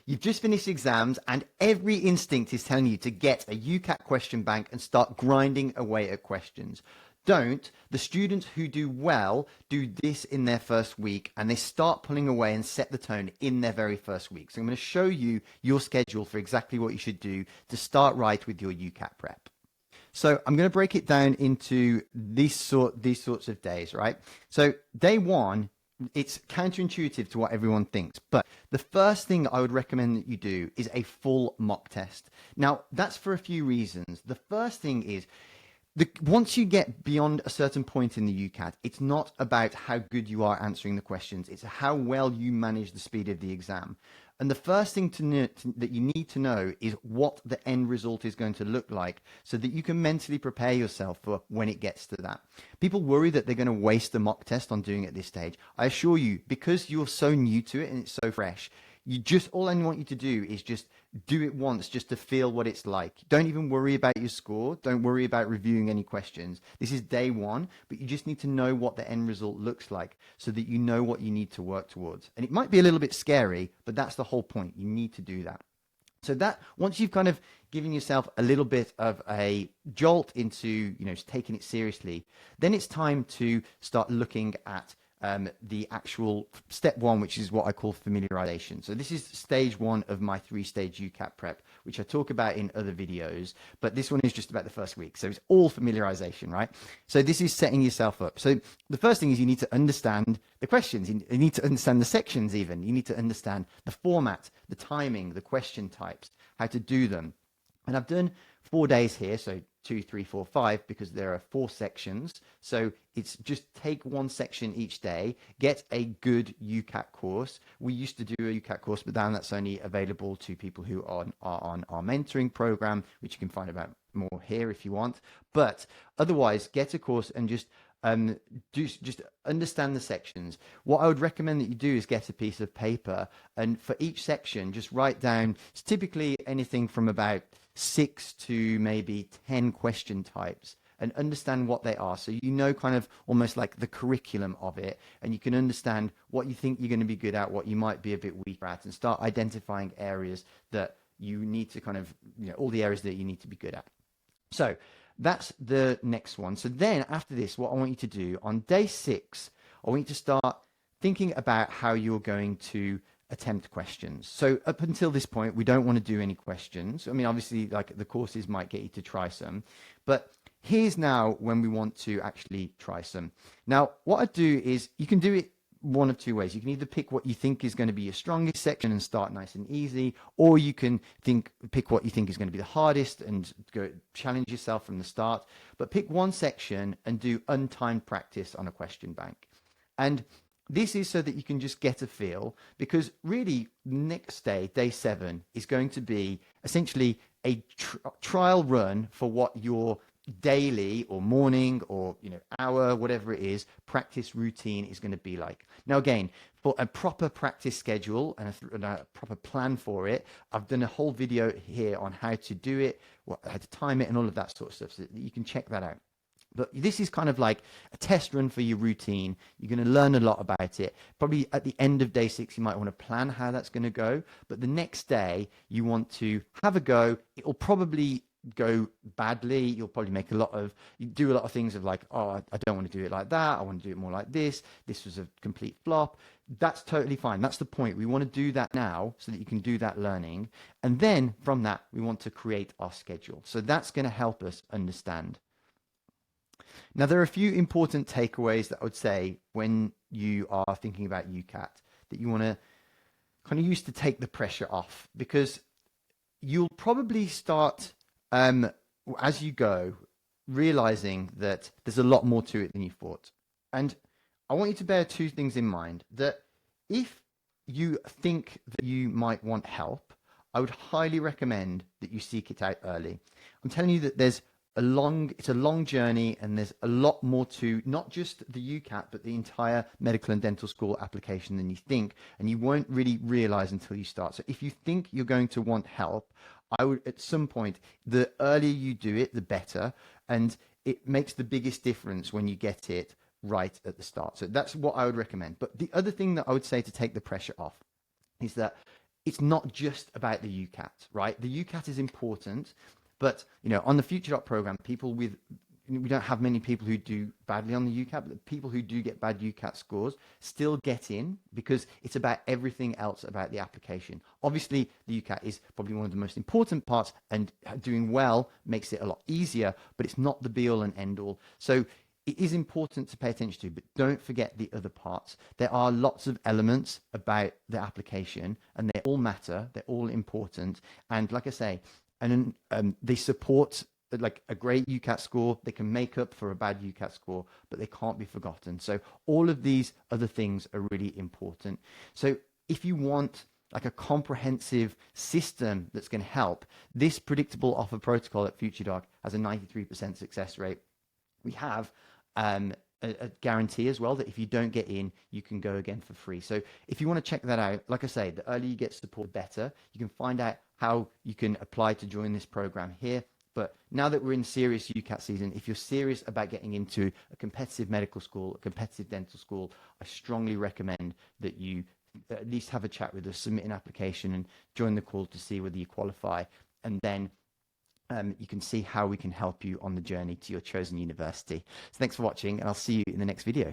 you've just finished exams and every instinct is telling you to get a UCAT question bank and start grinding away at questions. Don't. The students who do well do this in their first week and they start pulling away and set the tone in their very first week. So I'm going to show you your schedule for exactly what you should do to start right with your UCAT prep. So I'm going to break it down into these sorts of days, right? So day one, it's counterintuitive to what everyone thinks, but the first thing I would recommend that you do is a full mock test. Now, that's for a few reasons. The first thing is, once you get beyond a certain point in the UCAT, it's not about how good you are answering the questions. It's how well you manage the speed of the exam. And the first thing that you need to know is what the end result is going to look like so that you can mentally prepare yourself for when it gets to that. People worry that they're going to waste the mock test on doing it at this stage. I assure you, because you're so new to it and it's so fresh, all I want you to do is just do it once just to feel what it's like. Don't even worry about your score. Don't worry about reviewing any questions. This is day one, but you just need to know what the end result looks like so that you know what you need to work towards. And it might be a little bit scary, but that's the whole point. You need to do that. So that once you've kind of given yourself a little bit of a jolt into, taking it seriously, then it's time to start looking at the actual step one, which is what I call familiarization. So this is stage one of my 3-stage UCAT prep, which I talk about in other videos, but this one is just about the first week. So it's all familiarization, right? So this is setting yourself up. So the first thing is you need to understand the questions. You need to understand the sections even. You need to understand the format, the timing, the question types, how to do them. And I've done 4 days here, so 2, 3, 4, 5, because there are 4 sections. So it's just take one section each day, get a good UCAT course. We used to do a UCAT course, but now that's only available to people who are on our mentoring program, which you can find about more here if you want. But otherwise, get a course and just understand the sections. What I would recommend that you do is get a piece of paper, and for each section, just write down, it's typically anything from about 6 to maybe 10 question types, and understand what they are. So you know kind of almost like the curriculum of it, and you can understand what you think you're going to be good at, what you might be a bit weaker at, and start identifying areas that you need to kind of, all the areas that you need to be good at. So that's the next one. So then after this, what I want you to do on day 6, I want you to start thinking about how you're going to attempt questions. So up until this point, we don't want to do any questions. I mean, obviously, like the courses might get you to try some, but here's now when we want to actually try some. Now, what I do is you can do it one of 2 ways. You can either pick what you think is going to be your strongest section and start nice and easy, or you can pick what you think is going to be the hardest and go challenge yourself from the start. But pick one section and do untimed practice on a question bank. And this is so that you can just get a feel, because really next day, day 7, is going to be essentially a trial run for what your daily or morning or hour, whatever it is, practice routine is going to be like. Now again, for a proper practice schedule and a proper plan for it, I've done a whole video here on how to do it, how to time it, and all of that sort of stuff, so that you can check that out. But this is kind of like a test run for your routine. You're going to learn a lot about it. Probably at the end of day 6, you might want to plan how that's going to go. But the next day, you want to have a go. It'll probably go badly. You'll probably you do a lot of things of like, oh, I don't want to do it like that. I want to do it more like this. This was a complete flop. That's totally fine. That's the point. We want to do that now so that you can do that learning. And then from that, we want to create our schedule. So that's going to help us understand. Now, there are a few important takeaways that I would say when you are thinking about UCAT that you want to kind of use to take the pressure off, because you'll probably start as you go realizing that there's a lot more to it than you thought. And I want you to bear 2 things in mind. That if you think that you might want help, I would highly recommend that you seek it out early. I'm telling you that it's a long journey, and there's a lot more to not just the UCAT, but the entire medical and dental school application than you think, and you won't really realize until you start. So if you think you're going to want help, I would, at some point, the earlier you do it, the better, and it makes the biggest difference when you get it right at the start. So that's what I would recommend. But the other thing that I would say to take the pressure off is that it's not just about the UCAT, right? The UCAT is important, but on the FutureDoc program, we don't have many people who do badly on the UCAT, but the people who do get bad UCAT scores still get in because it's about everything else about the application. Obviously, the UCAT is probably one of the most important parts, and doing well makes it a lot easier, but it's not the be all and end all. So it is important to pay attention to, but don't forget the other parts. There are lots of elements about the application, and they all matter. They're all important. And like I say, and they support like a great UCAT score. They can make up for a bad UCAT score, but they can't be forgotten. So all of these other things are really important. So if you want like a comprehensive system that's going to help, this predictable offer protocol at FutureDoc has a 93% success rate. We have a guarantee as well that if you don't get in, you can go again for free. So if you want to check that out, like I say, the earlier you get support, the better. You can find out how you can apply to join this program here. But now that we're in serious UCAT season, if you're serious about getting into a competitive medical school, a competitive dental school, I strongly recommend that you at least have a chat with us, submit an application, and join the call to see whether you qualify. And then you can see how we can help you on the journey to your chosen university. So thanks for watching, and I'll see you in the next video.